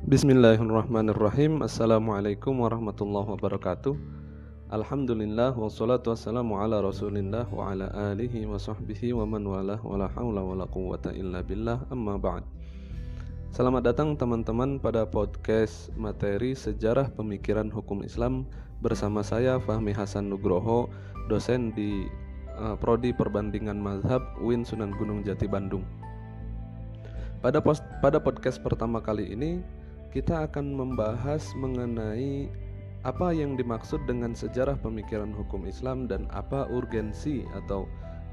Bismillahirrahmanirrahim. Assalamualaikum warahmatullahi wabarakatuh. Alhamdulillah wassalatu wassalamu ala rasulillah wa ala alihi wa sahbihi wa man walah wa la hawla wa la quwwata illa billah, amma ba'd. Selamat datang teman-teman pada podcast materi Sejarah Pemikiran Hukum Islam bersama saya Fahmi Hasan Nugroho, dosen di Prodi Perbandingan Mazhab UIN Sunan Gunung Jati Bandung. Pada podcast pertama kali ini kita akan membahas mengenai apa yang dimaksud dengan sejarah pemikiran hukum Islam dan apa urgensi atau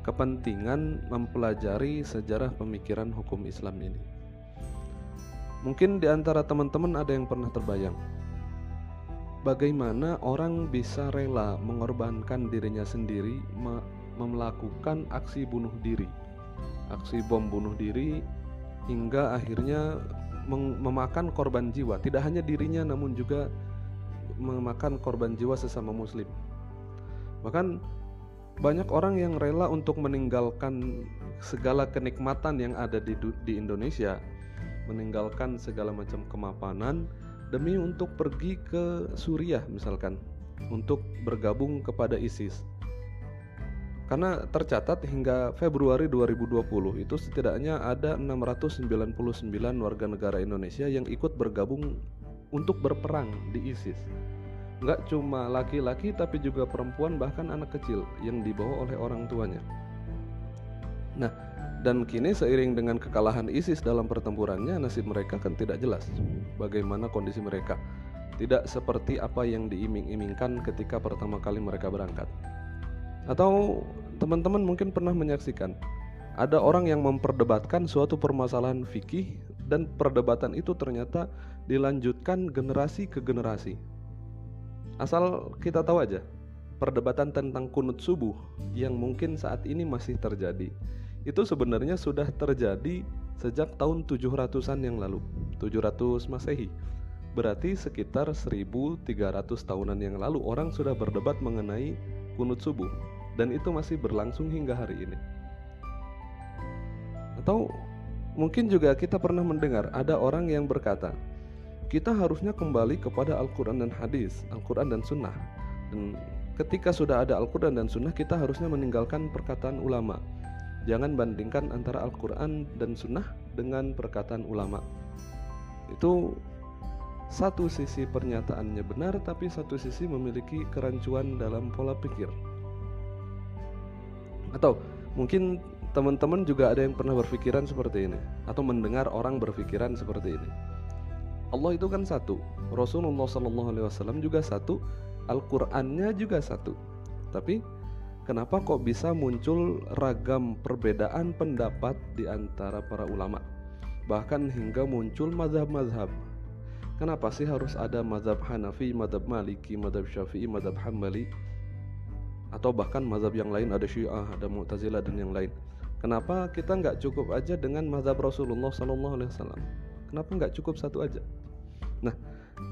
kepentingan mempelajari sejarah pemikiran hukum Islam ini. Mungkin di antara teman-teman ada yang pernah terbayang bagaimana orang bisa rela mengorbankan dirinya sendiri melakukan aksi bunuh diri, aksi bom bunuh diri, hingga akhirnya memakan korban jiwa, tidak hanya dirinya namun juga memakan korban jiwa sesama muslim. Bahkan banyak orang yang rela untuk meninggalkan segala kenikmatan yang ada di Indonesia, meninggalkan segala macam kemapanan demi untuk pergi ke Suriah misalkan, untuk bergabung kepada ISIS. Karena tercatat hingga Februari 2020 itu setidaknya ada 699 warga negara Indonesia yang ikut bergabung untuk berperang di ISIS. Nggak cuma laki-laki tapi juga perempuan, bahkan anak kecil yang dibawa oleh orang tuanya. Nah, dan kini seiring dengan kekalahan ISIS dalam pertempurannya, nasib mereka kan tidak jelas. Bagaimana kondisi mereka? Tidak seperti apa yang diiming-imingkan ketika pertama kali mereka berangkat. Atau teman-teman mungkin pernah menyaksikan ada orang yang memperdebatkan suatu permasalahan fikih dan perdebatan itu ternyata dilanjutkan generasi ke generasi. Asal kita tahu aja, perdebatan tentang kunut subuh yang mungkin saat ini masih terjadi, itu sebenarnya sudah terjadi sejak tahun 700-an yang lalu, 700 Masehi. Berarti sekitar 1300 tahunan yang lalu orang sudah berdebat mengenai kunut subuh, dan itu masih berlangsung hingga hari ini. Atau mungkin juga kita pernah mendengar ada orang yang berkata, kita harusnya kembali kepada Al-Quran dan Hadis, Al-Quran dan Sunnah. Dan ketika sudah ada Al-Quran dan Sunnah, kita harusnya meninggalkan perkataan ulama. Jangan bandingkan antara Al-Quran dan Sunnah dengan perkataan ulama. Itu satu sisi pernyataannya benar, tapi satu sisi memiliki kerancuan dalam pola pikir. Atau mungkin teman-teman juga ada yang pernah berpikiran seperti ini, atau mendengar orang berpikiran seperti ini. Allah itu kan satu, Rasulullah SAW juga satu, Al-Qur'annya juga satu. Tapi kenapa kok bisa muncul ragam perbedaan pendapat di antara para ulama? Bahkan hingga muncul mazhab-mazhab. Kenapa sih harus ada mazhab Hanafi, mazhab Maliki, mazhab Syafi'i, mazhab Hambali? Atau bahkan mazhab yang lain, ada Syiah, ada Mu'tazilah dan yang lain. Kenapa kita nggak cukup aja dengan mazhab Rasulullah SAW? Kenapa nggak cukup satu aja? Nah,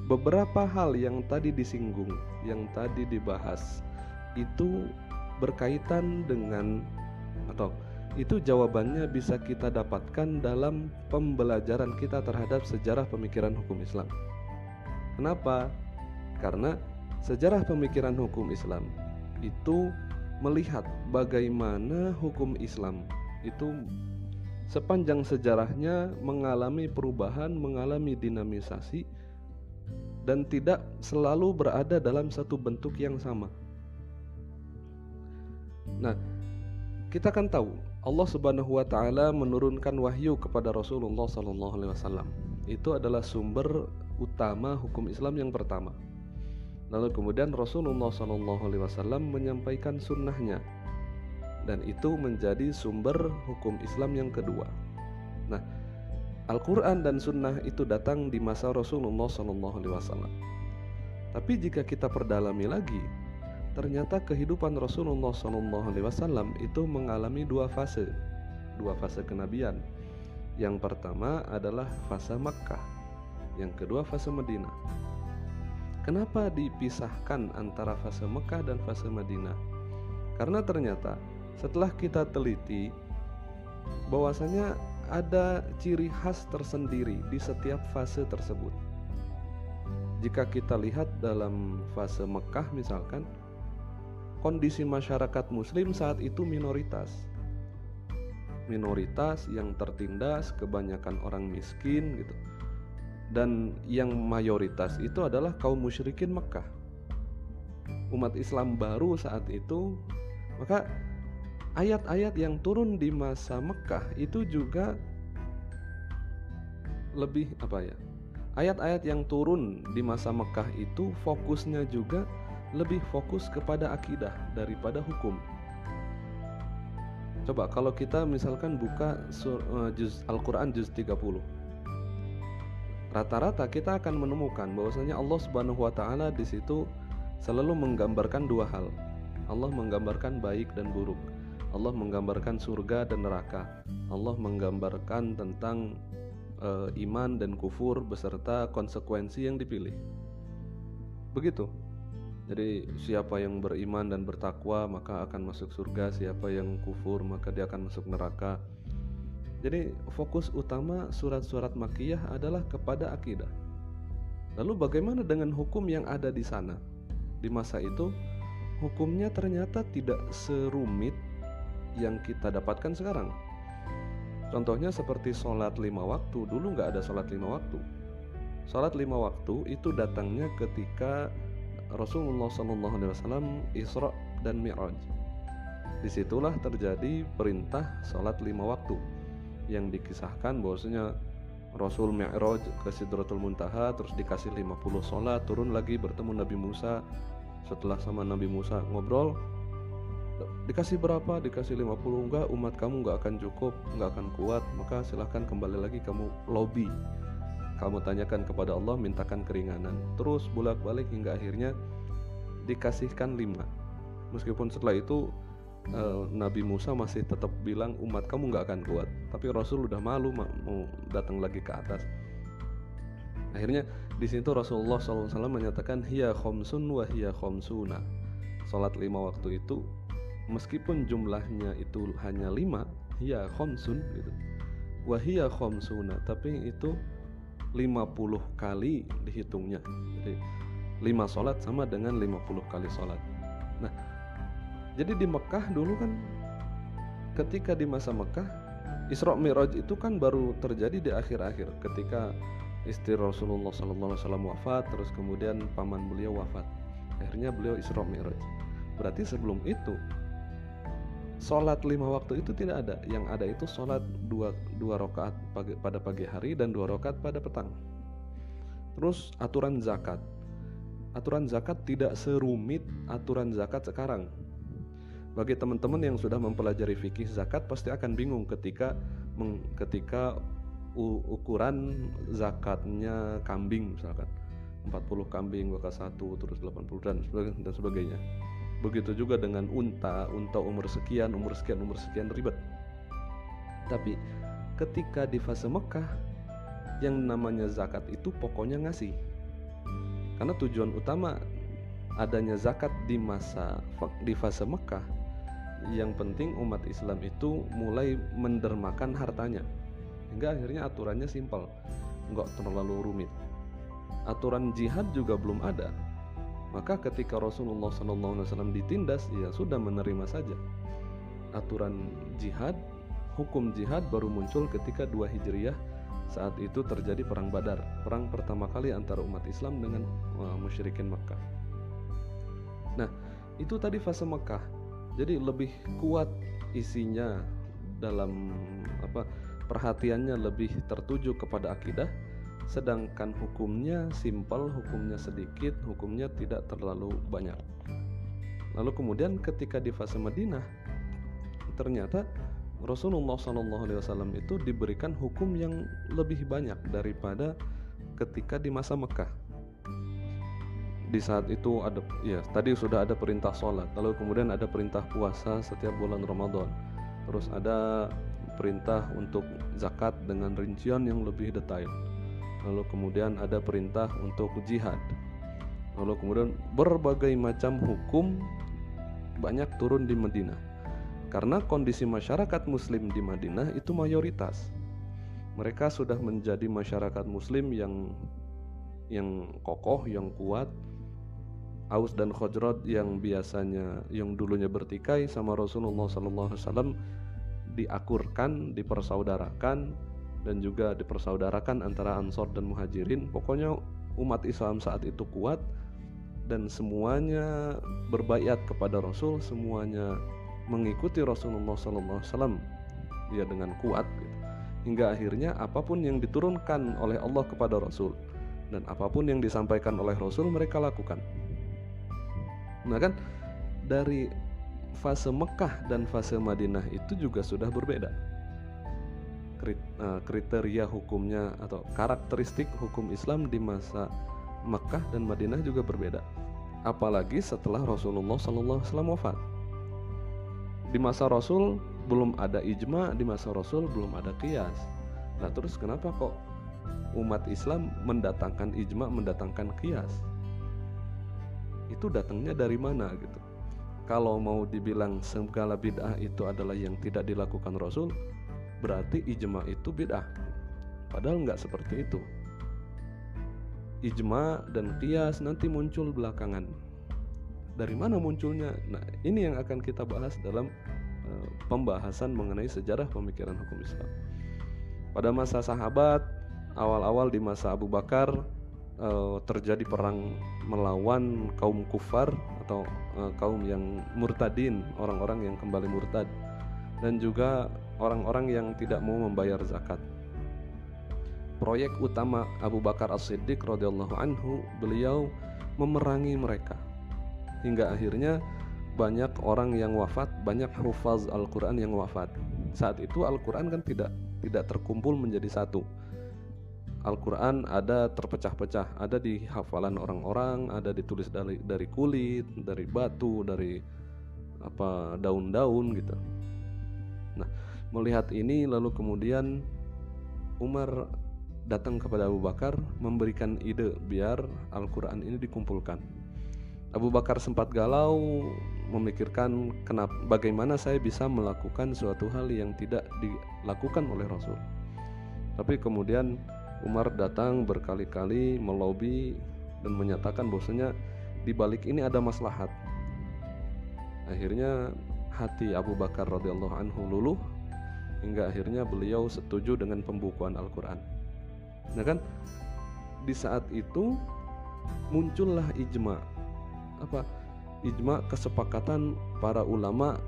beberapa hal yang tadi disinggung, yang tadi dibahas, itu berkaitan dengan, atau itu jawabannya bisa kita dapatkan dalam pembelajaran kita terhadap sejarah pemikiran hukum Islam. Kenapa? Karena sejarah pemikiran hukum Islam itu melihat bagaimana hukum Islam itu sepanjang sejarahnya mengalami perubahan, mengalami dinamisasi, dan tidak selalu berada dalam satu bentuk yang sama. Nah, kita kan tahu Allah Subhanahu wa taala menurunkan wahyu kepada Rasulullah SAW. Itu adalah sumber utama hukum Islam yang pertama. Lalu kemudian Rasulullah SAW menyampaikan sunnahnya, dan itu menjadi sumber hukum Islam yang kedua. Nah, Al-Quran dan Sunnah itu datang di masa Rasulullah SAW. Tapi jika kita perdalami lagi, ternyata kehidupan Rasulullah SAW itu mengalami dua fase kenabian. Yang pertama adalah fase Makkah, yang kedua fase Madinah. Kenapa dipisahkan antara fase Mekah dan fase Madinah? Karena ternyata setelah kita teliti bahwasanya ada ciri khas tersendiri di setiap fase tersebut. jika kita lihat dalam fase Mekah misalkan, kondisi masyarakat muslim saat itu minoritas yang tertindas, kebanyakan orang miskin gitu. Dan yang mayoritas itu adalah kaum musyrikin Mekah, umat Islam baru saat itu. Maka ayat-ayat yang turun di masa Mekah itu juga lebih ayat-ayat yang turun di masa Mekah itu fokusnya juga lebih fokus kepada akidah daripada hukum. Coba kalau kita misalkan buka Al-Quran juz 30, rata-rata kita akan menemukan bahwasanya Allah Subhanahu wa taala di situ selalu menggambarkan dua hal. Allah menggambarkan baik dan buruk. Allah menggambarkan surga dan neraka. Allah menggambarkan tentang iman dan kufur beserta konsekuensi yang dipilih. Begitu. Jadi siapa yang beriman dan bertakwa maka akan masuk surga, siapa yang kufur maka dia akan masuk neraka. Jadi fokus utama surat-surat Makkiyah adalah kepada akidah. Lalu bagaimana dengan hukum yang ada di sana? Di masa itu hukumnya ternyata tidak serumit yang kita dapatkan sekarang. Contohnya seperti sholat 5 waktu. Dulu nggak ada sholat 5 waktu. Sholat 5 waktu itu datangnya ketika Rasulullah SAW Isra dan Mi'raj. Disitulah terjadi perintah sholat 5 waktu yang dikisahkan bahwasanya Rasul Mi'raj ke Sidratul Muntaha, terus dikasih 50 sholat, turun lagi bertemu Nabi Musa. Setelah sama Nabi Musa ngobrol, dikasih berapa? Dikasih 50. Enggak, umat kamu enggak akan cukup, enggak akan kuat, maka silahkan kembali lagi kamu lobby, kamu tanyakan kepada Allah, mintakan keringanan. Terus bolak-balik hingga akhirnya dikasihkan 5. Meskipun setelah itu Nabi Musa masih tetap bilang umat kamu enggak akan kuat, tapi Rasul udah malu mau datang lagi ke atas. Akhirnya di situ Rasulullah SAW menyatakan hiya khomsun wa hiya khomsuna. Salat 5 waktu itu meskipun jumlahnya itu hanya 5, hiya khomsun gitu, wa hiya khomsuna, tapi itu 50 kali dihitungnya. Jadi 5 salat sama dengan 50 kali salat. Nah, jadi di Mekah dulu kan, ketika di masa Mekah, Isra Mi'raj itu kan baru terjadi di akhir-akhir ketika istri Rasulullah SAW wafat, terus kemudian paman beliau wafat. Akhirnya beliau Isra Mi'raj. Berarti sebelum itu sholat 5 waktu itu tidak ada. Yang ada itu sholat 2 rakaat pada pagi hari dan 2 rakaat pada petang. Terus aturan zakat. Aturan zakat tidak serumit aturan zakat sekarang. Bagi teman-teman yang sudah mempelajari fikih zakat pasti akan bingung ketika ukuran zakatnya kambing misalkan 40 kambing maka 1, terus 80 dan sebagainya. Begitu juga dengan unta umur sekian ribet. Tapi ketika di fase Mekah yang namanya zakat itu pokoknya ngasih. Karena tujuan utama adanya zakat di fase Mekah, yang penting umat Islam itu mulai mendermakan hartanya. Hingga akhirnya aturannya simpel, enggak terlalu rumit. Aturan jihad juga belum ada. Maka ketika Rasulullah SAW ditindas, ya sudah menerima saja. Aturan jihad, hukum jihad baru muncul ketika 2 Hijriyah. Saat itu terjadi perang Badar, perang pertama kali antara umat Islam dengan musyrikin Makkah. Nah, itu tadi fase Makkah. Jadi lebih kuat isinya dalam perhatiannya lebih tertuju kepada akidah, sedangkan hukumnya simpel, hukumnya sedikit, hukumnya tidak terlalu banyak. Lalu kemudian ketika di fase Madinah, ternyata Rasulullah SAW itu diberikan hukum yang lebih banyak daripada ketika di masa Mekah. Di saat itu ada, tadi sudah ada perintah sholat, lalu kemudian ada perintah puasa setiap bulan Ramadan, terus ada perintah untuk zakat dengan rincian yang lebih detail, lalu kemudian ada perintah untuk jihad, lalu kemudian berbagai macam hukum banyak turun di Madinah. Karena kondisi masyarakat muslim di Madinah itu mayoritas. Mereka sudah menjadi masyarakat muslim yang yang kokoh, yang kuat. Aus dan Khazraj yang dulunya bertikai sama Rasulullah SAW diakurkan, dipersaudarakan, dan juga dipersaudarakan antara Ansor dan Muhajirin. Pokoknya umat Islam saat itu kuat dan semuanya berbaiat kepada Rasul, semuanya mengikuti Rasulullah SAW ya dengan kuat gitu. Hingga akhirnya apapun yang diturunkan oleh Allah kepada Rasul dan apapun yang disampaikan oleh Rasul mereka lakukan. Nah kan dari fase Mekah dan fase Madinah itu juga sudah berbeda. Kriteria hukumnya atau karakteristik hukum Islam di masa Mekah dan Madinah juga berbeda. Apalagi setelah Rasulullah SAW wafat. Di masa Rasul belum ada ijma, di masa Rasul belum ada qiyas. Nah terus kenapa kok umat Islam mendatangkan ijma, mendatangkan qiyas? Itu datangnya dari mana gitu? Kalau mau dibilang segala bid'ah itu adalah yang tidak dilakukan Rasul, berarti ijma itu bid'ah. Padahal nggak seperti itu. Ijma dan qiyas nanti muncul belakangan. Dari mana munculnya? Nah ini yang akan kita bahas dalam pembahasan mengenai sejarah pemikiran hukum Islam. Pada masa sahabat, awal-awal di masa Abu Bakar, terjadi perang melawan kaum kufar atau kaum yang murtadin, orang-orang yang kembali murtad, dan juga orang-orang yang tidak mau membayar zakat. Proyek utama Abu Bakar As-Siddiq radhiyallahu anhu, beliau memerangi mereka hingga akhirnya banyak orang yang wafat, banyak hufaz Al-Quran yang wafat. Saat itu Al-Quran kan tidak terkumpul menjadi satu. Al-Quran ada terpecah-pecah, ada di hafalan orang-orang, ada ditulis dari kulit, dari batu, dari daun-daun gitu. Nah, melihat ini lalu kemudian Umar datang kepada Abu Bakar memberikan ide biar Al-Quran ini dikumpulkan. Abu Bakar sempat galau memikirkan bagaimana saya bisa melakukan suatu hal yang tidak dilakukan oleh Rasul. Tapi kemudian Umar datang berkali-kali melobi dan menyatakan bahwasanya di balik ini ada maslahat. Akhirnya hati Abu Bakar radhiyallahu anhu luluh hingga akhirnya beliau setuju dengan pembukuan Al-Quran. Nah kan di saat itu muncullah ijma. Ijma kesepakatan para ulama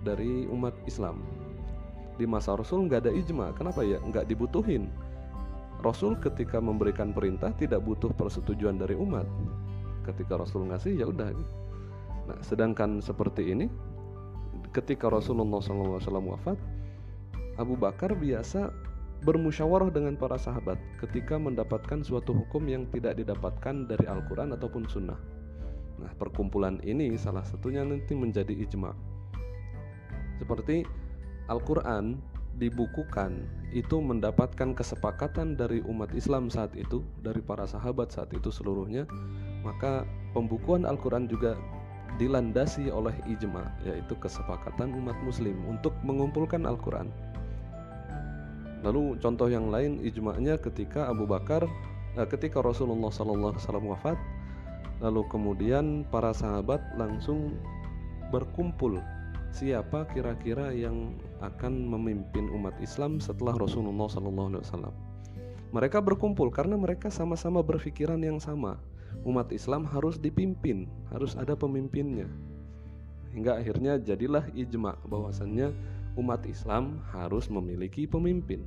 dari umat Islam. Di masa Rasul nggak ada ijma. Kenapa ya? Nggak dibutuhin. Rasul ketika memberikan perintah tidak butuh persetujuan dari umat. Ketika Rasul ngasih ya udah. Nah, sedangkan seperti ini, ketika Rasulullah SAW wafat, Abu Bakar biasa bermusyawarah dengan para sahabat ketika mendapatkan suatu hukum yang tidak didapatkan dari Al-Quran ataupun Sunnah. Nah, perkumpulan ini salah satunya nanti menjadi ijma. Seperti Al-Quran dibukukan itu mendapatkan kesepakatan dari umat Islam saat itu, dari para sahabat saat itu seluruhnya, maka pembukuan Al-Quran juga dilandasi oleh ijma, yaitu kesepakatan umat muslim untuk mengumpulkan Al-Quran. Lalu contoh yang lain ijma'nya ketika ketika Rasulullah SAW wafat, lalu kemudian para sahabat langsung berkumpul siapa kira-kira yang akan memimpin umat Islam setelah Rasulullah SAW. Mereka berkumpul karena mereka sama-sama berpikiran yang sama. Umat Islam harus dipimpin, harus ada pemimpinnya. Hingga akhirnya jadilah ijma bahwasannya umat Islam harus memiliki pemimpin.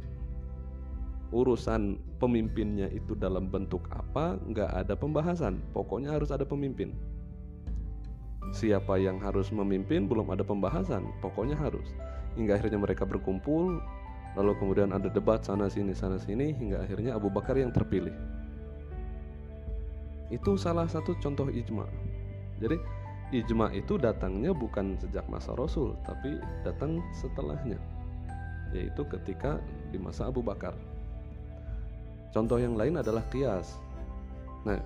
Urusan pemimpinnya itu dalam bentuk apa, nggak ada pembahasan. Pokoknya harus ada pemimpin. Siapa yang harus memimpin belum ada pembahasan, pokoknya harus. Hingga akhirnya mereka berkumpul, lalu kemudian ada debat sana sini hingga akhirnya Abu Bakar yang terpilih. Itu salah satu contoh ijma. Jadi ijma itu datangnya bukan sejak masa Rasul, tapi datang setelahnya, yaitu ketika di masa Abu Bakar. Contoh yang lain adalah qiyas. Nah,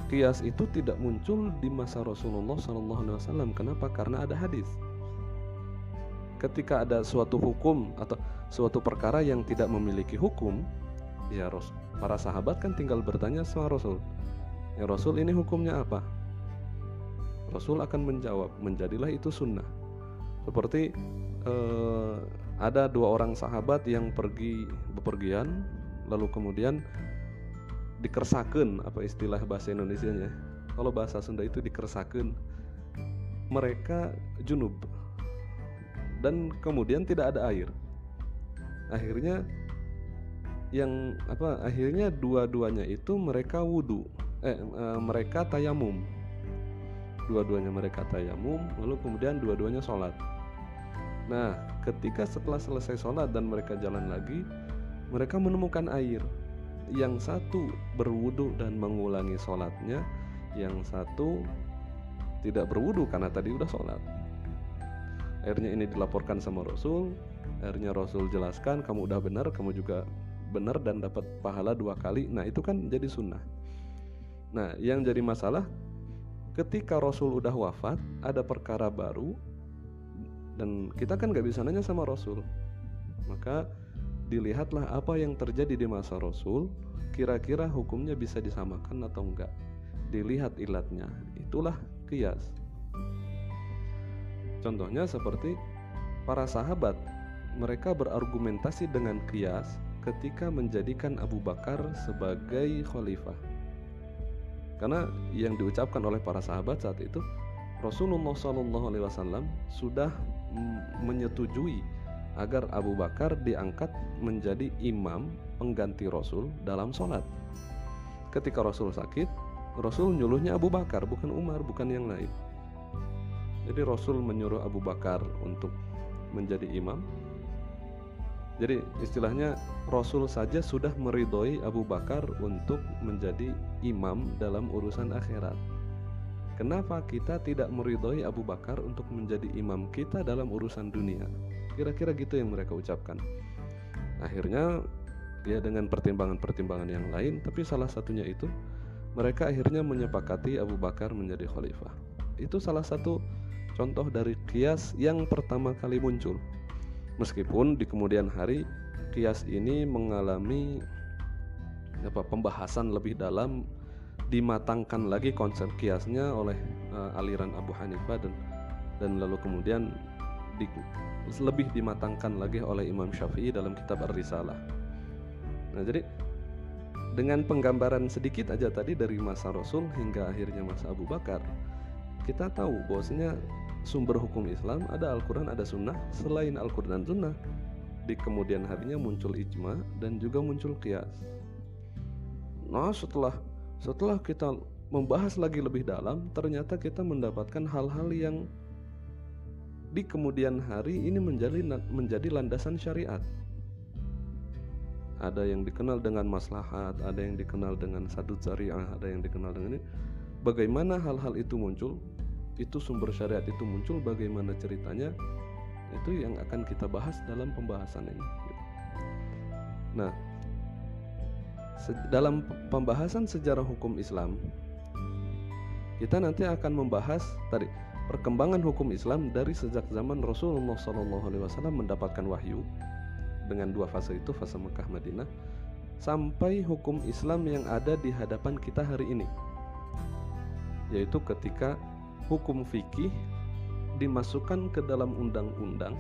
qiyas itu tidak muncul di masa Rasulullah SAW. Kenapa? Karena ada hadis. Ketika ada suatu hukum atau suatu perkara yang tidak memiliki hukum, Ya para sahabat kan tinggal bertanya sama Rasul, ya Rasul ini hukumnya apa? Rasul akan menjawab, menjadilah itu sunnah. Seperti ada 2 orang sahabat yang pergi bepergian, lalu kemudian dikersakeun, apa istilah bahasa Indonesianya? Kalau bahasa Sunda itu dikersakeun. Mereka junub dan kemudian tidak ada air. Akhirnya dua-duanya itu mereka wudu. Mereka tayamum. Dua-duanya mereka tayamum, lalu kemudian dua-duanya sholat. Nah, ketika setelah selesai sholat dan mereka jalan lagi, mereka menemukan air. Yang satu berwudu dan mengulangi sholatnya, yang satu tidak berwudu karena tadi udah sholat. Akhirnya ini dilaporkan sama Rasul. Akhirnya Rasul jelaskan, kamu udah benar, kamu juga benar dan dapat pahala 2 kali. Nah, itu kan jadi sunnah. Nah, yang jadi masalah ketika Rasul udah wafat, ada perkara baru dan kita kan gak bisa nanya sama Rasul. Maka dilihatlah apa yang terjadi di masa Rasul, kira-kira hukumnya bisa disamakan atau enggak. Dilihat ilatnya, itulah qiyas. Contohnya seperti para sahabat, mereka berargumentasi dengan qiyas ketika menjadikan Abu Bakar sebagai khalifah. Karena yang diucapkan oleh para sahabat saat itu, Rasulullah SAW sudah menyetujui agar Abu Bakar diangkat menjadi imam pengganti Rasul dalam sholat. Ketika Rasul sakit, Rasul nyuruhnya Abu Bakar, bukan Umar, bukan yang lain. Jadi Rasul menyuruh Abu Bakar untuk menjadi imam. Jadi istilahnya Rasul saja sudah meridhoi Abu Bakar untuk menjadi imam dalam urusan akhirat. Kenapa kita tidak meridhoi Abu Bakar untuk menjadi imam kita dalam urusan dunia? Kira-kira gitu yang mereka ucapkan. Akhirnya ya dengan pertimbangan-pertimbangan yang lain, tapi salah satunya itu mereka akhirnya menyepakati Abu Bakar menjadi khalifah. Itu salah satu contoh dari qiyas yang pertama kali muncul. Meskipun di kemudian hari qiyas ini mengalami pembahasan lebih dalam, dimatangkan lagi konsep qiyasnya oleh aliran Abu Hanifah dan lalu kemudian lebih dimatangkan lagi oleh Imam Syafi'i dalam kitab Ar-Risalah. Nah, jadi dengan penggambaran sedikit aja tadi dari masa Rasul hingga akhirnya masa Abu Bakar, kita tahu bahwasanya sumber hukum Islam ada Al-Quran, ada Sunnah. Selain Al-Quran dan Sunnah, di kemudian harinya muncul ijma dan juga muncul qiyas. Nah, setelah kita membahas lagi lebih dalam, ternyata kita mendapatkan hal-hal yang di kemudian hari ini menjadi landasan syariat. Ada yang dikenal dengan maslahat, ada yang dikenal dengan sadud syariah, ada yang dikenal dengan ini. Bagaimana hal-hal itu muncul? Itu sumber syariat itu muncul, bagaimana ceritanya? Itu yang akan kita bahas dalam pembahasan ini. Nah, dalam pembahasan sejarah hukum Islam, kita nanti akan membahas tadi perkembangan hukum Islam dari sejak zaman Rasulullah SAW mendapatkan wahyu dengan 2 fase itu, fase Mekah Madinah, sampai hukum Islam yang ada di hadapan kita hari ini, yaitu ketika hukum fikih dimasukkan ke dalam undang-undang,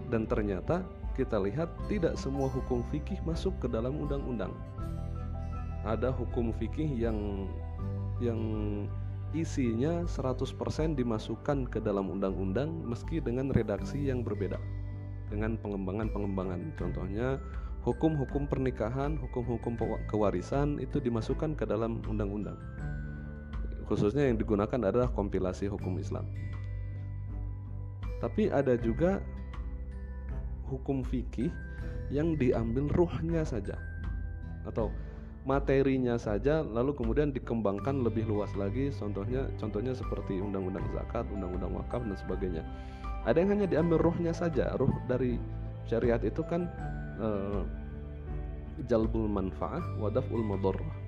dan ternyata kita lihat tidak semua hukum fikih masuk ke dalam undang-undang. Ada hukum fikih yang isinya 100% dimasukkan ke dalam undang-undang meski dengan redaksi yang berbeda, dengan pengembangan. Contohnya hukum-hukum pernikahan, hukum-hukum kewarisan itu dimasukkan ke dalam undang-undang. Khususnya yang digunakan adalah kompilasi hukum Islam. Tapi ada juga hukum fikih yang diambil ruhnya saja atau materinya saja, lalu kemudian dikembangkan lebih luas lagi. Contohnya seperti undang-undang zakat, undang-undang wakaf dan sebagainya. Ada yang hanya diambil ruhnya saja. Ruh dari syariat itu kan jalbul manfaah wa daf'ul madarrah.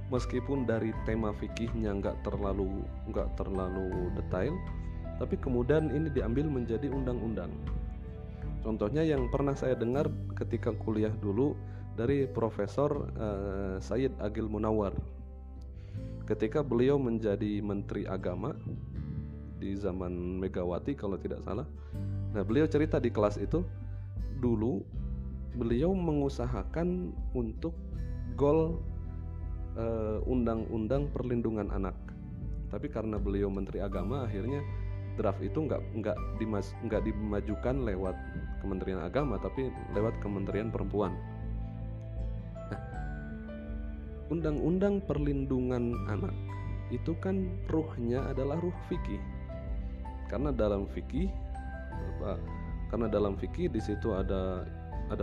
Meskipun dari tema fikihnya nggak terlalu detail, tapi kemudian ini diambil menjadi undang-undang. Contohnya yang pernah saya dengar ketika kuliah dulu dari Profesor Sayyid Agil Munawar ketika beliau menjadi Menteri Agama di zaman Megawati kalau tidak salah. Nah, beliau cerita di kelas itu, dulu beliau mengusahakan untuk goal undang-undang perlindungan anak. Tapi karena beliau Menteri Agama, akhirnya draft itu nggak dimajukan lewat Kementerian Agama, tapi lewat Kementerian Perempuan. Nah, undang-undang perlindungan anak itu kan ruhnya adalah ruh fikih. Karena dalam fikih di situ ada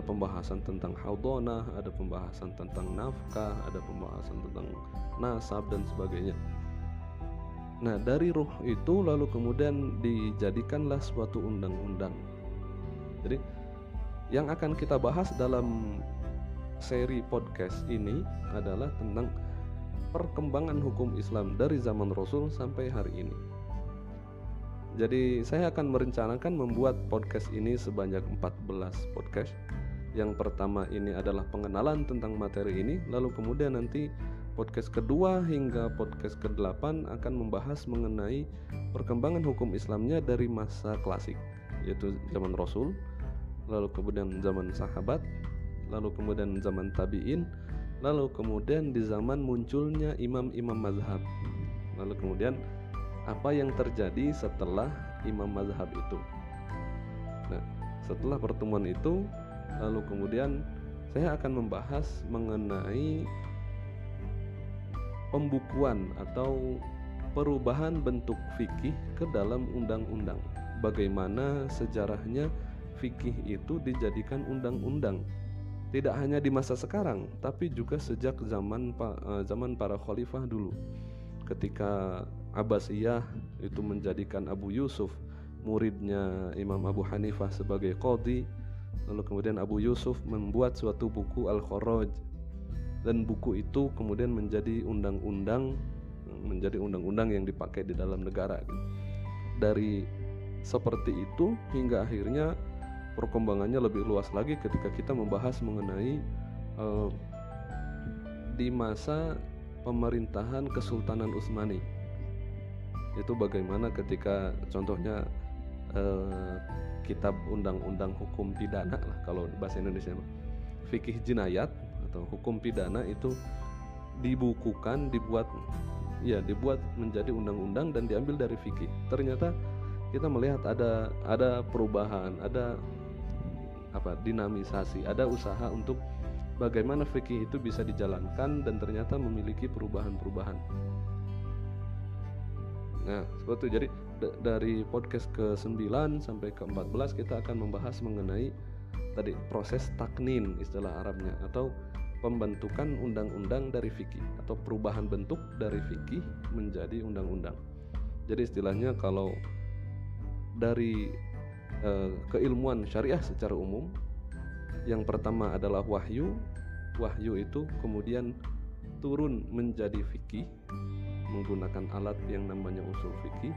pembahasan tentang haudonah, ada pembahasan tentang nafkah, ada pembahasan tentang nasab dan sebagainya. Nah, dari ruh itu lalu kemudian dijadikanlah suatu undang-undang. Jadi yang akan kita bahas dalam seri podcast ini adalah tentang perkembangan hukum Islam dari zaman Rasul sampai hari ini. Jadi saya akan merencanakan membuat podcast ini sebanyak 14 podcast. Yang pertama ini adalah pengenalan tentang materi ini, lalu kemudian nanti podcast kedua hingga podcast ke-8 akan membahas mengenai perkembangan hukum Islamnya dari masa klasik, yaitu zaman Rasul, lalu kemudian zaman sahabat, lalu kemudian zaman tabi'in, lalu kemudian di zaman munculnya imam-imam mazhab, lalu kemudian apa yang terjadi setelah imam mazhab itu. Nah, setelah pertemuan itu, lalu kemudian saya akan membahas mengenai pembukuan atau perubahan bentuk fikih ke dalam undang-undang. Bagaimana sejarahnya fikih itu dijadikan undang-undang. Tidak hanya di masa sekarang, tapi juga sejak zaman para khalifah dulu. Ketika Abbasiyah itu menjadikan Abu Yusuf, muridnya Imam Abu Hanifah, sebagai qadhi, lalu kemudian Abu Yusuf membuat suatu buku Al-Kharaj, dan buku itu kemudian menjadi undang-undang yang dipakai di dalam negara. Dari seperti itu hingga akhirnya perkembangannya lebih luas lagi ketika kita membahas mengenai di masa pemerintahan Kesultanan Utsmani. Itu bagaimana ketika contohnya kitab undang-undang hukum pidana lah kalau bahasa Indonesia, fikih jinayat atau hukum pidana itu dibukukan, dibuat menjadi undang-undang dan diambil dari fikih. Ternyata kita melihat ada perubahan, ada dinamisasi, ada usaha untuk bagaimana fikih itu bisa dijalankan dan ternyata memiliki perubahan-perubahan. Nah, seperti itu. Jadi dari podcast ke-9 sampai ke-14 kita akan membahas mengenai tadi proses taknin, istilah Arabnya, atau pembentukan undang-undang dari fikih atau perubahan bentuk dari fikih menjadi undang-undang. Jadi istilahnya kalau dari keilmuan syariah secara umum, yang pertama adalah wahyu itu kemudian turun menjadi fikih menggunakan alat yang namanya usul fikih,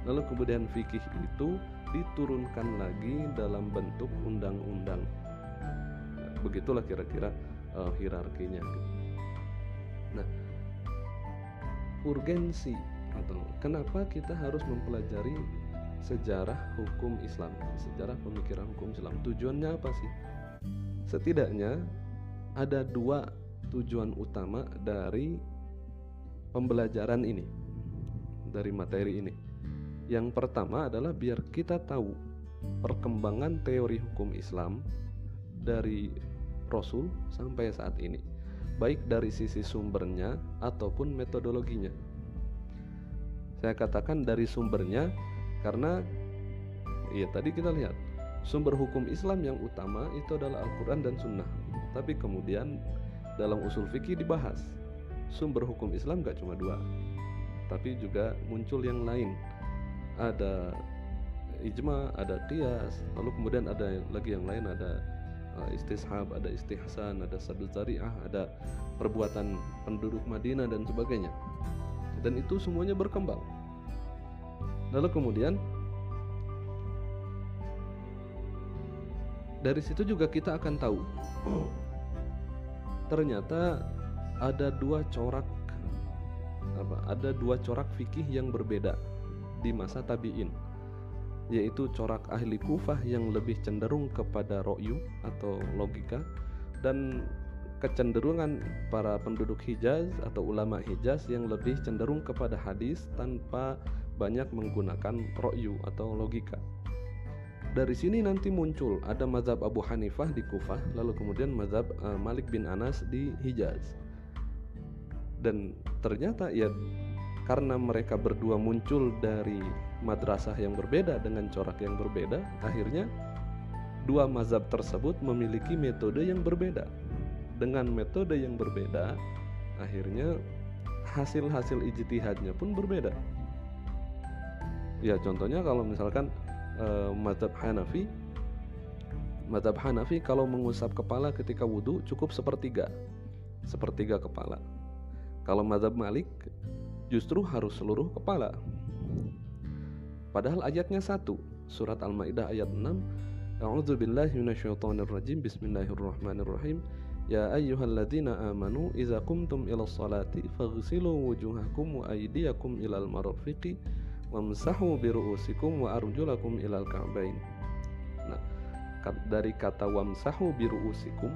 lalu kemudian fikih itu diturunkan lagi dalam bentuk undang-undang. Nah, begitulah kira-kira hierarkinya. Nah, urgensi atau kenapa kita harus mempelajari sejarah hukum Islam, sejarah pemikiran hukum Islam, tujuannya apa sih? Setidaknya ada 2 tujuan utama dari pembelajaran ini, dari materi ini. Yang pertama adalah biar kita tahu perkembangan teori hukum Islam dari Rasul sampai saat ini, baik dari sisi sumbernya ataupun metodologinya. Saya katakan dari sumbernya karena tadi kita lihat sumber hukum Islam yang utama itu adalah Al-Quran dan Sunnah. Tapi kemudian dalam usul fikih dibahas sumber hukum Islam gak cuma 2, tapi juga muncul yang lain. Ada ijma, ada qiyas, lalu kemudian ada lagi yang lain, ada istishab, ada istihsan, ada sadud zari'ah, ada perbuatan penduduk Madinah dan sebagainya. Dan itu semuanya berkembang. Lalu kemudian dari situ juga kita akan tahu ternyata ada dua corak fikih yang berbeda di masa tabi'in, yaitu corak ahli Kufah yang lebih cenderung kepada ro'yu atau logika, dan kecenderungan para penduduk Hijaz atau ulama Hijaz yang lebih cenderung kepada hadis tanpa banyak menggunakan ro'yu atau logika. Dari sini nanti muncul ada mazhab Abu Hanifah di Kufah, lalu kemudian mazhab Malik bin Anas di Hijaz. Dan ternyata ya karena mereka berdua muncul dari madrasah yang berbeda dengan corak yang berbeda, akhirnya dua mazhab tersebut memiliki metode yang berbeda. Dengan metode yang berbeda, akhirnya hasil-hasil ijtihadnya pun berbeda. Ya contohnya kalau misalkan mazhab Hanafi kalau mengusap kepala ketika wudhu cukup sepertiga kepala. Kalau mazhab Malik justru harus seluruh kepala. Padahal ayatnya satu, surat Al-Maidah ayat 6, A'udzubillahi minasyaitonirrajim, bismillahirrahmanirrahim. Ya ayyuhalladzina amanu idza qumtum ilas salati faghsilu wujuhakum wa aydiyakum ilal marafiqi wamsahu biru'usikum wa arjulakum ilal ka'bain. Nah, dari kata wamsahu biru'usikum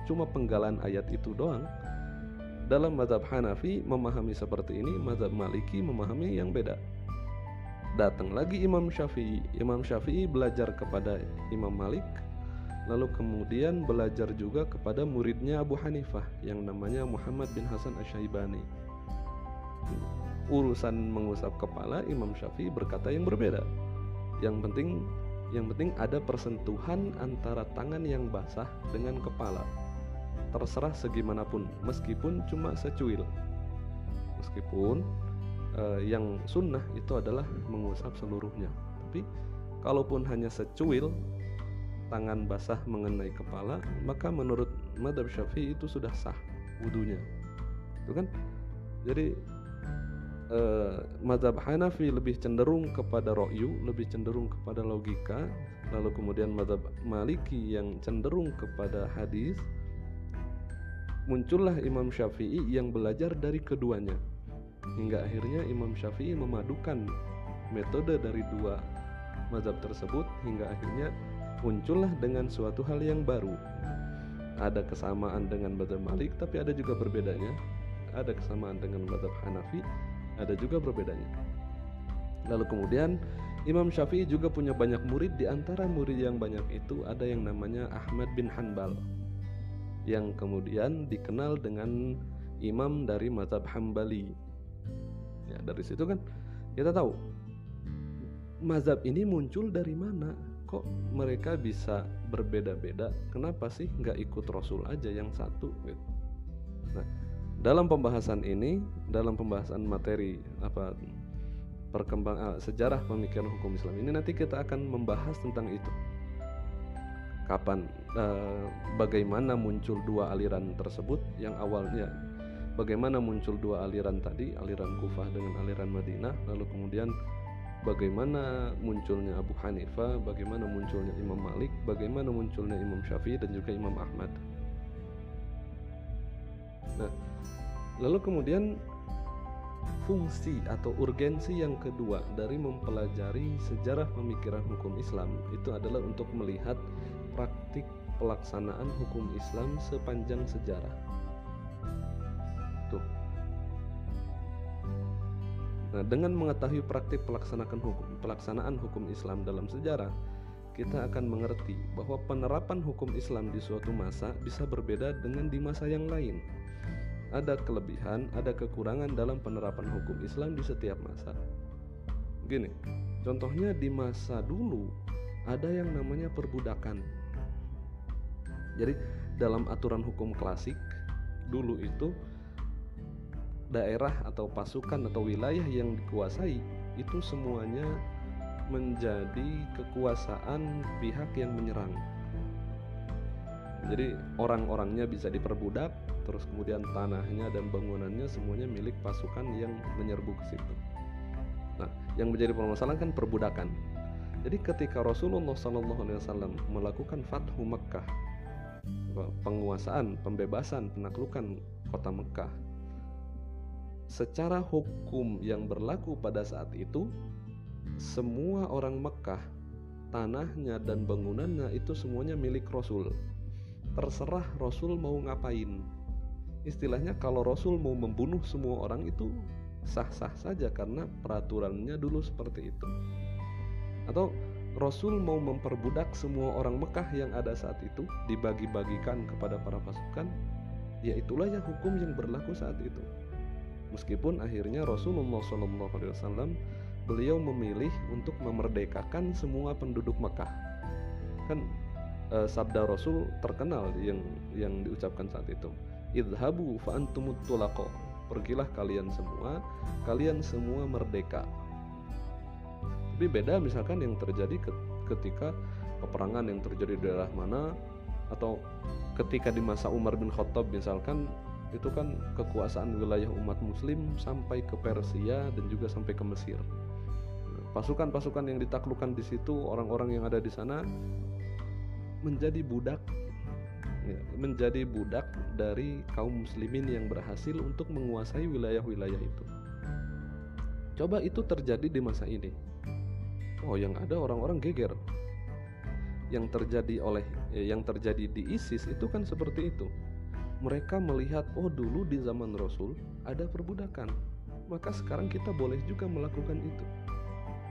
cuma penggalan ayat itu doang. Dalam mazhab Hanafi memahami seperti ini, mazhab Maliki memahami yang beda. Datang lagi Imam Syafi'i belajar kepada Imam Malik, lalu kemudian belajar juga kepada muridnya Abu Hanifah yang namanya Muhammad bin Hasan Asy-Syaibani. Urusan mengusap kepala, Imam Syafi'i berkata yang berbeda. Yang penting ada persentuhan antara tangan yang basah dengan kepala. Terserah segimanapun, meskipun cuma secuil. Meskipun yang sunnah itu adalah mengusap seluruhnya. Tapi kalaupun hanya secuil tangan basah mengenai kepala, maka menurut mazhab Syafi'i itu sudah sah wudunya. Itu kan? Jadi mazhab Hanafi lebih cenderung kepada ro'yu, lebih cenderung kepada logika, lalu kemudian mazhab Maliki yang cenderung kepada hadis. Muncullah Imam Syafi'i yang belajar dari keduanya, hingga akhirnya Imam Syafi'i memadukan metode dari dua mazhab tersebut, hingga akhirnya muncullah dengan suatu hal yang baru. Ada kesamaan dengan mazhab Malik, tapi ada juga berbedanya. Ada kesamaan dengan mazhab Hanafi, ada juga berbedanya. Lalu kemudian Imam Syafi'i juga punya banyak murid. Di antara murid yang banyak itu ada yang namanya Ahmad bin Hanbal, yang kemudian dikenal dengan imam dari mazhab Hambali. Ya, dari situ kan kita tahu mazhab ini muncul dari mana. Kok mereka bisa berbeda-beda? Kenapa sih nggak ikut Rasul aja yang satu? Nah, dalam pembahasan ini, dalam pembahasan materi sejarah pemikiran hukum Islam ini, nanti kita akan membahas tentang itu. Kapan, bagaimana muncul dua aliran tersebut yang awalnya, bagaimana muncul dua aliran tadi, aliran Kufah dengan aliran Madinah, lalu kemudian bagaimana munculnya Abu Hanifah, bagaimana munculnya Imam Malik, bagaimana munculnya Imam Syafi'i dan juga Imam Ahmad. Nah, lalu kemudian fungsi atau urgensi yang kedua dari mempelajari sejarah pemikiran hukum Islam itu adalah untuk melihat praktik pelaksanaan hukum Islam sepanjang sejarah. Tuh. Nah, dengan mengetahui praktik pelaksanaan hukum Islam dalam sejarah, kita akan mengerti bahwa penerapan hukum Islam di suatu masa bisa berbeda dengan di masa yang lain. Ada kelebihan, ada kekurangan dalam penerapan hukum Islam di setiap masa. Gini, contohnya di masa dulu ada yang namanya perbudakan. Jadi dalam aturan hukum klasik dulu itu, daerah atau pasukan atau wilayah yang dikuasai itu semuanya menjadi kekuasaan pihak yang menyerang. Jadi orang-orangnya bisa diperbudak, terus kemudian tanahnya dan bangunannya semuanya milik pasukan yang menyerbu ke situ. Nah, yang menjadi permasalahan kan perbudakan. Jadi ketika Rasulullah SAW melakukan Fathu Makkah, penguasaan, pembebasan, penaklukan kota Mekah. Secara hukum yang berlaku pada saat itu, semua orang Mekah, tanahnya dan bangunannya itu semuanya milik Rasul. Terserah Rasul mau ngapain. Istilahnya kalau Rasul mau membunuh semua orang itu sah-sah saja karena peraturannya dulu seperti itu. Atau Rasul mau memperbudak semua orang Mekah yang ada saat itu, dibagi-bagikan kepada para pasukan, ya itulah yang hukum yang berlaku saat itu. Meskipun akhirnya Rasulullah SAW beliau memilih untuk memerdekakan semua penduduk Mekah. Kan sabda Rasul terkenal yang diucapkan saat itu, idhabu fa antumut tulaqo, pergilah kalian semua merdeka. Tapi beda misalkan yang terjadi ketika peperangan yang terjadi di daerah mana, atau ketika di masa Umar bin Khattab misalkan, itu kan kekuasaan wilayah umat muslim sampai ke Persia dan juga sampai ke Mesir. Pasukan-pasukan yang ditaklukkan di situ, orang-orang yang ada di sana menjadi budak dari kaum muslimin yang berhasil untuk menguasai wilayah-wilayah itu. Coba itu terjadi di masa ini. Oh, yang ada orang-orang geger. Yang terjadi di ISIS itu kan seperti itu. Mereka melihat, oh dulu di zaman Rasul ada perbudakan, maka sekarang kita boleh juga melakukan itu.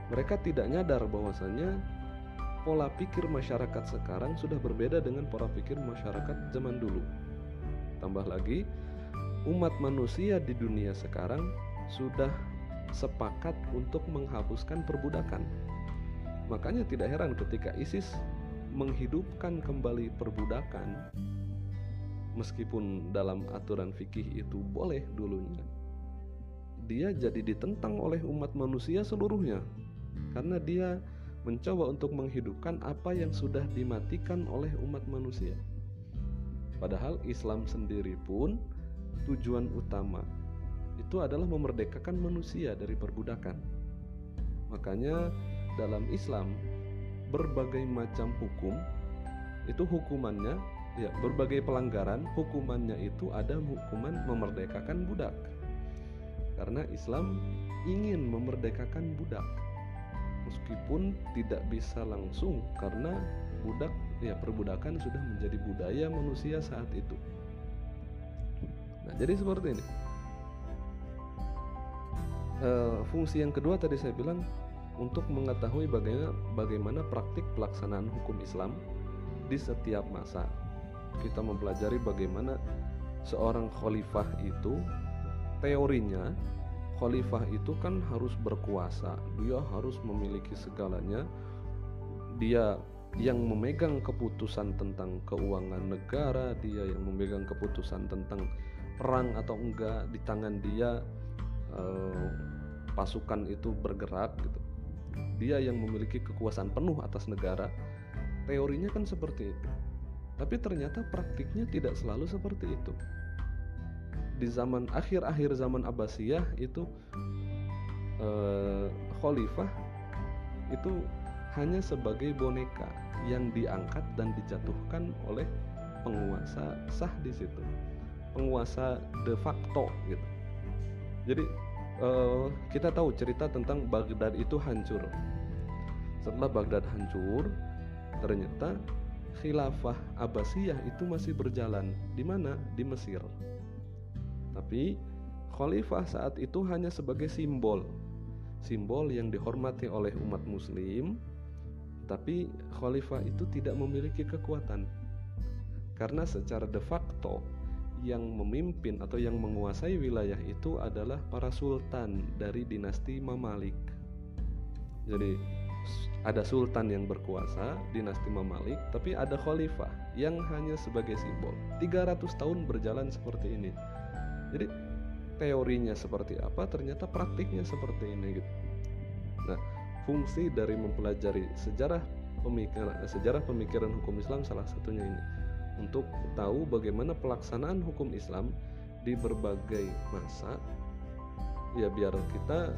Mereka tidak nyadar bahwasanya pola pikir masyarakat sekarang sudah berbeda dengan pola pikir masyarakat zaman dulu. Tambah lagi, umat manusia di dunia sekarang sudah sepakat untuk menghapuskan perbudakan. Makanya tidak heran ketika ISIS menghidupkan kembali perbudakan, meskipun dalam aturan fikih itu boleh dulunya, dia jadi ditentang oleh umat manusia seluruhnya, karena dia mencoba untuk menghidupkan apa yang sudah dimatikan oleh umat manusia. Padahal Islam sendiri pun tujuan utama itu adalah memerdekakan manusia dari perbudakan. Makanya dalam Islam berbagai macam hukum itu hukumannya, ya, berbagai pelanggaran hukumannya itu ada hukuman memerdekakan budak. Karena Islam ingin memerdekakan budak, meskipun tidak bisa langsung karena perbudakan sudah menjadi budaya manusia saat itu. Nah, jadi seperti ini. Fungsi yang kedua tadi saya bilang untuk mengetahui bagaimana praktik pelaksanaan hukum Islam di setiap masa. Kita mempelajari bagaimana seorang khalifah itu, teorinya khalifah itu kan harus berkuasa, dia harus memiliki segalanya, dia yang memegang keputusan tentang keuangan negara, dia yang memegang keputusan tentang perang atau enggak, di tangan dia pasukan itu bergerak gitu. Dia yang memiliki kekuasaan penuh atas negara. Teorinya kan seperti itu. Tapi ternyata praktiknya tidak selalu seperti itu. Di zaman akhir zaman Abbasiyah itu khalifah itu hanya sebagai boneka yang diangkat dan dijatuhkan oleh penguasa sah di situ, penguasa de facto gitu. Jadi kita tahu cerita tentang Baghdad itu hancur. Setelah Baghdad hancur, ternyata khilafah Abbasiyah itu masih berjalan. Di mana? Di Mesir. Tapi khalifah saat itu hanya sebagai simbol yang dihormati oleh umat muslim. Tapi khalifah itu tidak memiliki kekuatan, karena secara de facto yang memimpin atau yang menguasai wilayah itu adalah para sultan dari dinasti Mamalik. Jadi ada sultan yang berkuasa, dinasti Mamalik, tapi ada khalifah yang hanya sebagai simbol. 300 tahun berjalan seperti ini. Jadi teorinya seperti apa, ternyata praktiknya seperti ini gitu. Nah, fungsi dari mempelajari sejarah pemikiran hukum Islam salah satunya ini, untuk tahu bagaimana pelaksanaan hukum Islam di berbagai masa, ya biar kita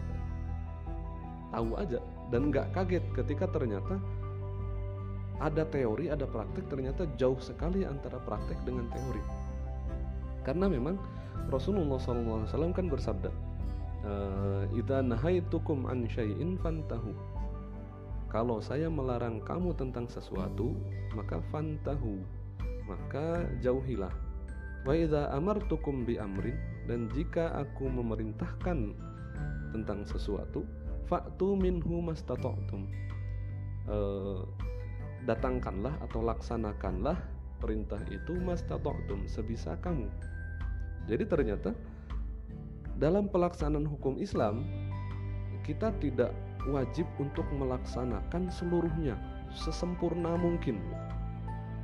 tahu aja dan nggak kaget ketika ternyata ada teori, ada praktek, ternyata jauh sekali antara praktek dengan teori. Karena memang Rasulullah SAW kan bersabda, idza nahaitukum an syai'in fantahu. Kalau saya melarang kamu tentang sesuatu, maka fantahu, maka jauhilah. Wa idza amartukum bi amrin, dan jika aku memerintahkan tentang sesuatu, fa'tu minhu mastata'tum. Datangkanlah atau laksanakanlah perintah itu mastata'tum, sebisa kamu. Jadi ternyata dalam pelaksanaan hukum Islam, kita tidak wajib untuk melaksanakan seluruhnya sesempurna mungkin,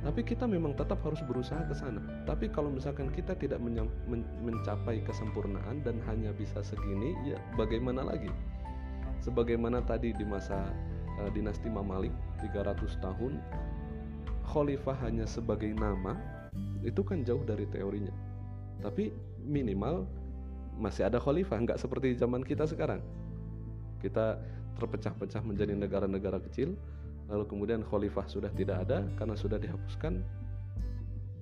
tapi kita memang tetap harus berusaha ke sana. Tapi kalau misalkan kita tidak mencapai kesempurnaan dan hanya bisa segini, ya bagaimana lagi? Sebagaimana tadi di masa dinasti Mamalik 300 tahun khalifah hanya sebagai nama, itu kan jauh dari teorinya. Tapi minimal masih ada khalifah, nggak seperti zaman kita sekarang. Kita terpecah-pecah menjadi negara-negara kecil, lalu kemudian khalifah sudah tidak ada karena sudah dihapuskan.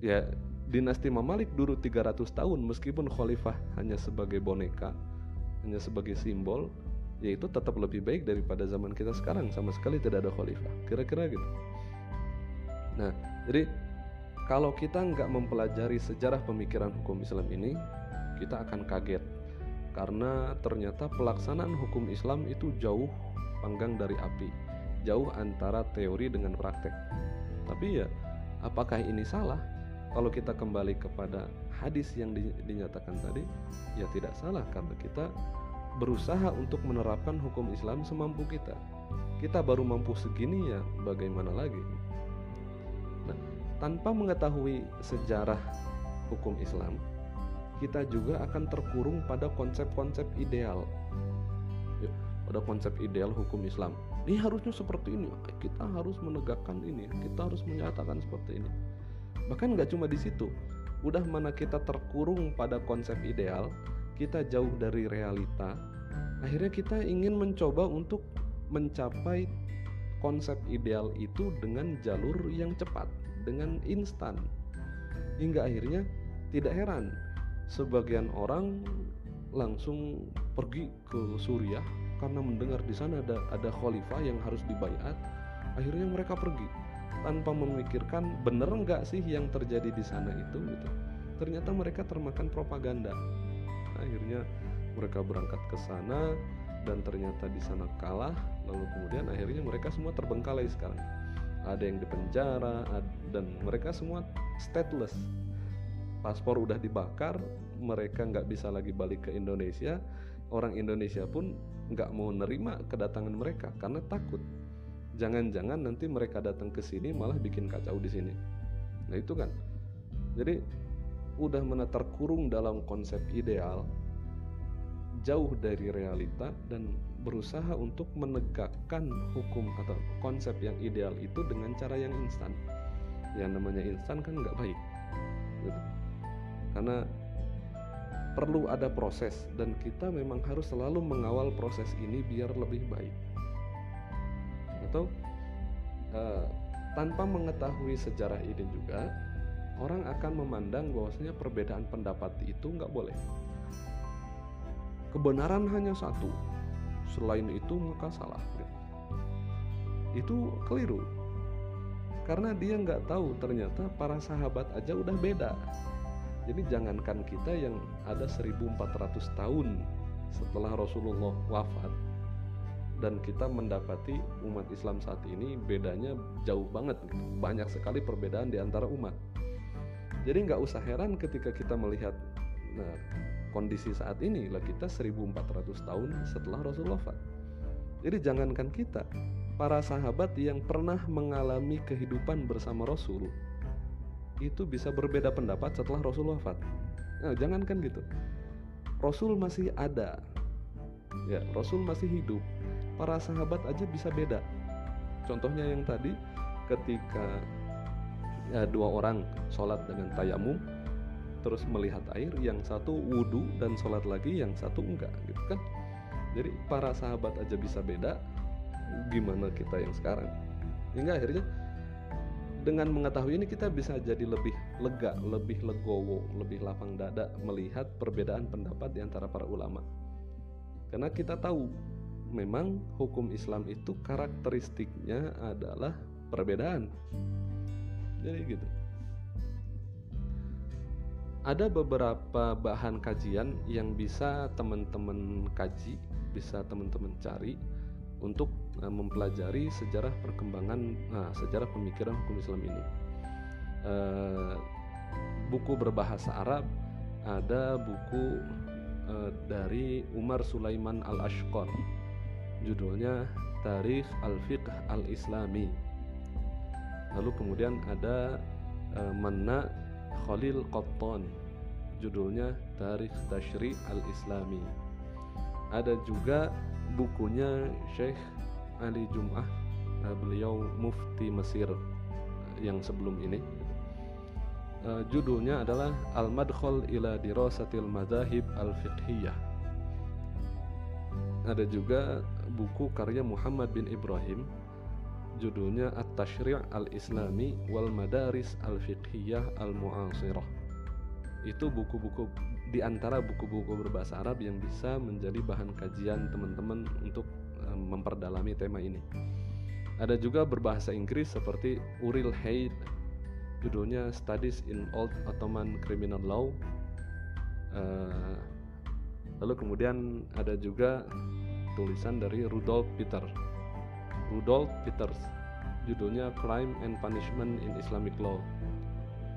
Ya, dinasti Mamalik dulu 300 tahun meskipun khalifah hanya sebagai boneka, hanya sebagai simbol, yaitu tetap lebih baik daripada zaman kita sekarang sama sekali tidak ada khalifah, kira-kira gitu. Nah, jadi kalau kita nggak mempelajari sejarah pemikiran hukum Islam ini, kita akan kaget karena ternyata pelaksanaan hukum Islam itu jauh panggang dari api, jauh antara teori dengan praktek. Tapi ya, apakah ini salah? Kalau kita kembali kepada hadis yang dinyatakan tadi, ya tidak salah karena kita berusaha untuk menerapkan hukum Islam semampu kita. Kita baru mampu segini, ya bagaimana lagi? Nah, tanpa mengetahui sejarah hukum Islam, kita juga akan terkurung pada konsep-konsep ideal. Ya, pada konsep ideal hukum Islam. Ini harusnya seperti ini, kita harus menegakkan ini, kita harus menyatakan seperti ini. Bahkan nggak cuma di situ, udah mana kita terkurung pada konsep ideal, kita jauh dari realita, akhirnya kita ingin mencoba untuk mencapai konsep ideal itu dengan jalur yang cepat, dengan instan. Hingga akhirnya tidak heran sebagian orang langsung pergi ke Suriah karena mendengar di sana ada khalifah yang harus dibaiat. Akhirnya mereka pergi tanpa memikirkan benar enggak sih yang terjadi di sana itu gitu. Ternyata mereka termakan propaganda. Akhirnya mereka berangkat ke sana dan ternyata di sana kalah, lalu kemudian akhirnya mereka semua terbengkalai sekarang. Ada yang dipenjara dan mereka semua stateless. Paspor udah dibakar, mereka nggak bisa lagi balik ke Indonesia. Orang Indonesia pun nggak mau nerima kedatangan mereka karena takut. Jangan-jangan nanti mereka datang ke sini malah bikin kacau di sini. Nah itu kan. Jadi udah mana terkurung dalam konsep ideal, jauh dari realita dan berusaha untuk menegakkan hukum atau konsep yang ideal itu dengan cara yang instan. Yang namanya instan kan nggak baik. Gitu. Karena perlu ada proses dan kita memang harus selalu mengawal proses ini biar lebih baik. Atau tanpa mengetahui sejarah ini juga, orang akan memandang bahwasanya perbedaan pendapat itu nggak boleh. Kebenaran hanya satu, selain itu maka salah. Itu keliru. Karena dia nggak tahu ternyata para sahabat aja udah beda. Jadi jangankan kita yang ada 1400 tahun setelah Rasulullah wafat dan kita mendapati umat Islam saat ini bedanya jauh banget gitu. Banyak sekali perbedaan di antara umat. Jadi nggak usah heran ketika kita melihat kondisi saat ini lah, kita 1400 tahun setelah Rasul wafat. Jadi jangankan kita, para sahabat yang pernah mengalami kehidupan bersama Rasul itu bisa berbeda pendapat setelah Rasul wafat. Nah, jangankan gitu, Rasul masih ada, ya Rasul masih hidup, para sahabat aja bisa beda. Contohnya yang tadi, ketika dua orang sholat dengan tayamum, terus melihat air, yang satu wudhu dan sholat lagi, yang satu enggak, gitu kan. Jadi para sahabat aja bisa beda, gimana kita yang sekarang? Hingga akhirnya dengan mengetahui ini kita bisa jadi lebih lega, lebih legowo, lebih lapang dada melihat perbedaan pendapat di antara para ulama. Karena kita tahu memang hukum Islam itu karakteristiknya adalah perbedaan. Jadi gitu. Ada beberapa bahan kajian yang bisa teman-teman kaji, bisa teman-teman cari untuk mempelajari sejarah perkembangan sejarah pemikiran hukum Islam ini. Buku berbahasa Arab, ada buku dari Umar Sulaiman Al-Ashqar, judulnya Tarikh Al-Fiqh Al-Islami. Lalu kemudian ada Manna Khalil Qattan, judulnya Tarikh Tashri' Al-Islami. Ada juga bukunya Syekh Ali Jum'ah, beliau mufti Mesir yang sebelum ini. Judulnya adalah Al-Madkhal ila Dirasatil Madzahib Al-Fiqhiyah. Ada juga buku karya Muhammad bin Ibrahim, judulnya At-Tashri' Al-Islami wal Madaris Al-Fiqhiyah Al-Mu'asirah. Itu buku-buku di antara buku-buku berbahasa Arab yang bisa menjadi bahan kajian teman-teman untuk memperdalami tema ini. Ada juga berbahasa Inggris seperti Uril Haid, judulnya Studies in Old Ottoman Criminal Law. Lalu kemudian ada juga tulisan dari Rudolf Peters, judulnya Crime and Punishment in Islamic Law.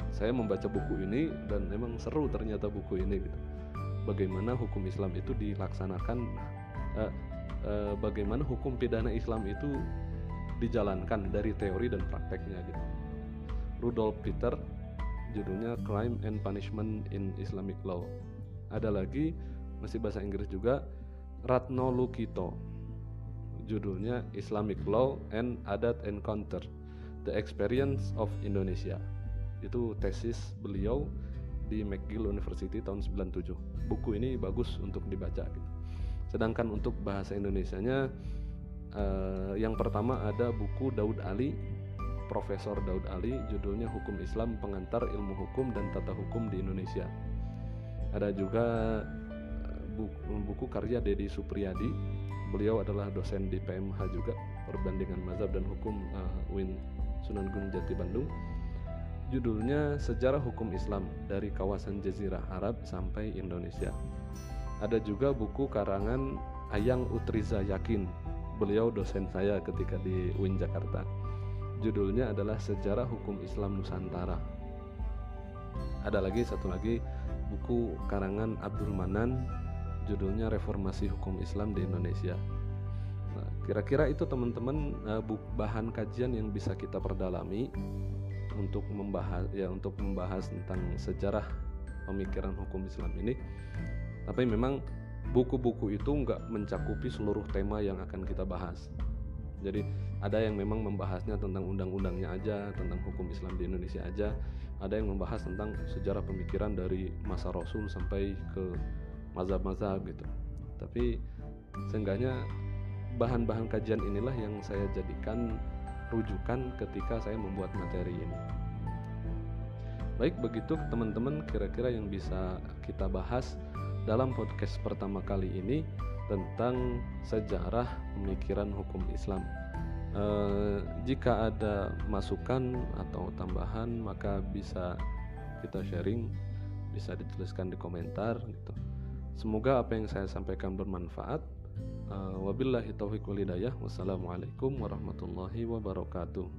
Saya membaca buku ini dan memang seru ternyata buku ini gitu. Bagaimana hukum Islam itu dilaksanakan, bagaimana hukum pidana Islam itu dijalankan dari teori dan prakteknya gitu. Rudolf Peters, judulnya Crime and Punishment in Islamic Law. Ada lagi masih bahasa Inggris juga, Ratno Lukito, judulnya Islamic Law and Adat Encounter, The Experience of Indonesia. Itu tesis beliau di McGill University tahun 97. Buku ini bagus untuk dibaca gitu. Sedangkan untuk bahasa Indonesianya, yang pertama ada buku Daud Ali, Profesor Daud Ali, judulnya Hukum Islam Pengantar Ilmu Hukum dan Tata Hukum di Indonesia. Ada juga buku karya Dedi Supriyadi, beliau adalah dosen di PMH juga, Perbandingan Mazhab dan Hukum UIN Sunan Gunung Jati Bandung, judulnya Sejarah Hukum Islam dari Kawasan Jazirah Arab sampai Indonesia. Ada juga buku karangan Ayang Utriza Yakin, beliau dosen saya ketika di UIN Jakarta, judulnya adalah Sejarah Hukum Islam Nusantara. Ada lagi satu lagi buku karangan Abdul Manan, judulnya Reformasi Hukum Islam di Indonesia. Nah, kira-kira itu teman-teman bahan kajian yang bisa kita perdalami untuk membahas tentang sejarah pemikiran hukum Islam ini. Tapi memang buku-buku itu nggak mencakupi seluruh tema yang akan kita bahas. Jadi ada yang memang membahasnya tentang undang-undangnya aja, tentang hukum Islam di Indonesia aja. Ada yang membahas tentang sejarah pemikiran dari masa Rasul sampai ke mazhab-mazhab gitu. Tapi seenggaknya bahan-bahan kajian inilah yang saya jadikan rujukan ketika saya membuat materi ini. Baik, begitu teman-teman kira-kira yang bisa kita bahas dalam podcast pertama kali ini tentang sejarah pemikiran hukum Islam. Jika ada masukan atau tambahan maka bisa kita sharing, bisa dituliskan di komentar gitu. Semoga apa yang saya sampaikan bermanfaat. Wabillahi taufiq wal hidayah. Wassalamualaikum warahmatullahi wabarakatuh.